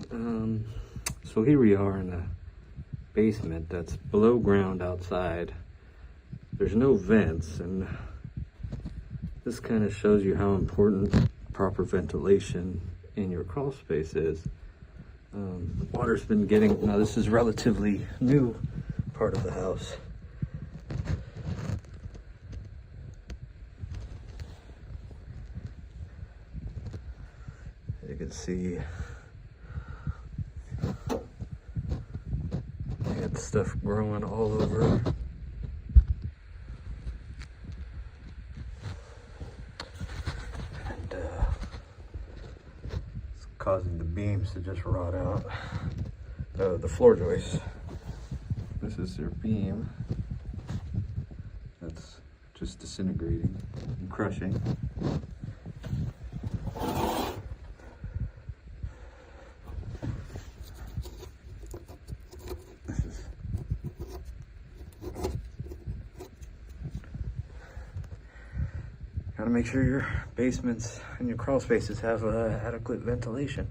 So here we are in a basement that's below ground outside. There's no vents, and this kind of shows you how important proper ventilation in your crawl space is. The water's been getting, now this is relatively new part of the house. You can see you got stuff growing all over. And it's causing the beams to just rot out. The floor joists. This is their beam. That's just disintegrating and crushing. Gotta make sure your basements and your crawl spaces have adequate ventilation.